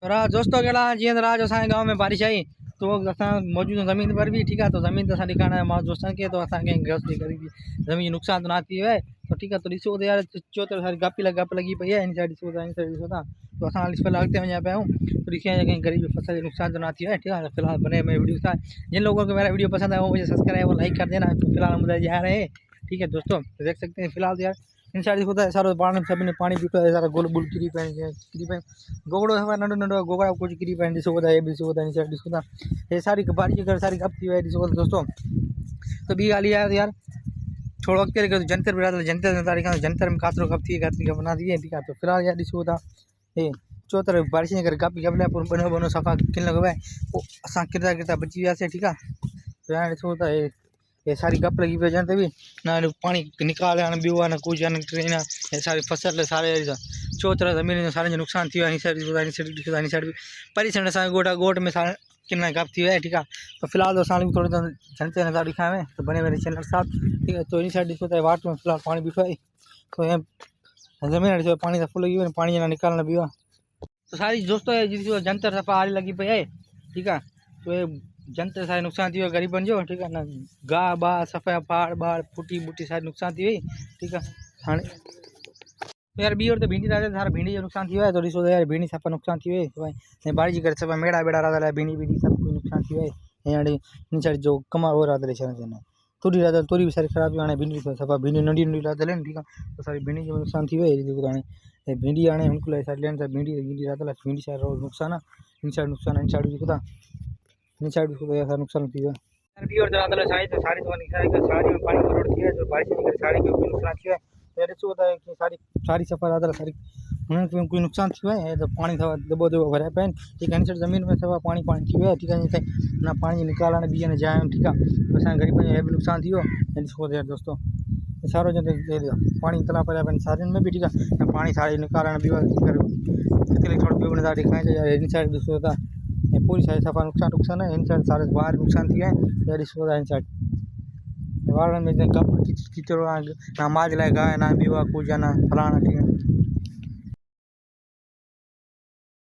और दोस्तों के जी राज असांजे गाँव में बारिश आई तो असां मौजूद ज़मीन पर भी ठीक है। तो ज़मीन तो असां दिखाना है मां दोस्तन के तो असांखे गृहस्थी करी थी ज़मीन नुकसान तो ना थी है। तो ठीक है तो ॾिसो तो यार चो तो सारी गप लगी पई है इन साइड ॾिसो था इन साइड ॾिसो था। तो असां हाल पहले अॻिते वञा पिया आहियूं तो ॾिसी कहीं गरीब फसल जो नुकसान तो ना थी है। ठीक है फिलहाल बने में वीडियो था। जिन लोगों को मेरा वीडियो पसंद आया वो मुझे सब्सक्राइब और लाइक कर देना। तो फिलहाल मुझे जा रहे हैं ठीक है दोस्तों। तो देख सकते हैं फिलहाल तो यार इन साइड होता है सारो पानी सभी ने पानी पीतो है सारा गोल बुल किरी पे गोगड़ो है नंढो नंढो गोगड़ा कुछ किरी पे ॾिसो था ये भी ॾिसो था इन साइड ॾिसो था ये सारी बारिश कर सारी कप थी है ॾिसो था दोस्तों। तो ॿी ॻाल्हि इहा आहे यार थोड़ो अॻिते लॻे जंतर बि जंतर तारीख़ जंतर में कातिरो कप थी कातिरी कप बना दी ठीक है। तो फिलहाल यार ॾिसो था हे चो तरफ बारिश जे करे गप लाइ पूरो बनो बनो सफ़ा किन लॻो आहे पोइ असां किरदा किरदा बची वियासीं ठीक है। तो यार ॾिसो था ये सारी गप लगी पे जन भी ना पानी निकाले न बियो न कुछ न ट्रेन ये सारी फसल सारे चो तरह ज़मीन सारे जो नुकसान थी इन साइड भी परी साइड असां गोट में सारे कितना गप थी है ठीक है। तो फिलहाल तो साल थोड़े जनते नज़ार दिखावे तो बने मेरे चैनल साथ ठीक है। तो इन साइड दिखो तो वाट में फिलहाल पानी बीठो है तो यहाँ ज़मीन ॾिसो पानी का फुल लगी हुई पानी ना निकालना भी तो सारी दोस्तों जो जंतर सफ़ा हारी लगी पई है ठीक है। तो ये जंतर सारे नुकसान थी गरीबन जो ठीक है ना गाह बाह सफ़ा पहाड़ बाड़ फूटी बूटी सारी नुकसान थी वही ठीक है। हाँ तो यार बी और तो भिंडी रहते सारा भिंडी जो नुकसान थी है। तो ॾिसो यार भिंडी सफ़ा नुकसान थी वही तो भाई बारिश करे सफ़ा मेड़ा बेड़ा रहता है भिंडी भिंडी सब कुछ नुकसान थी वही यहाँ इन साइड जो कमा हो रहा था शहर तोरी रहता तोरी भी सारी खराब हाणे भिंडी सफ़ा भिंडी नंढी नंढी रहता ठीक है। तो सारी भिंडी जो नुकसान थी वही हाणे भिंडी हाणे उनको सारी लेन भिंडी भिंडी रहता भिंडी सारा रोज नुकसान इन साइड नुकसान इन साइड भी खुदा इन साइड भी ऐसा नुकसान थी है यार बी और रहता सारी तो सारी तो सारी में पानी रोड थी है जो बारिश जे करे सारी के नुकसान थी है। तो ॾिसो होता है कि सारी सारी सफ़ा रहता सारी उन्हें कोई नुकसान थी है तो पानी सफ़ा दबो दबो भरिया पिया ठीक है। इन साइड ज़मीन में सफ़ा पानी पानी थी है ठीक है ना पानी निकालण बी न जाए ठीक है। तो असां गरीब जो भी नुकसान थी ॾिसो यार दोस्तों सारो जो पानी तला पड़ा पे सारिन में भी ठीक है पानी सारी निकालण बी थोड़ा बियो नज़ार दिखाए इन साइड ॾिसो था पूरी सारी सफ़ा नुकसान है इन साइड सारे बाहर नुकसान थी है या ॾिसो था इन साइड वाड़न में कप किचड़ो ना माज लाइ गाय ना बियो कुछ ना फलाना ठीक है।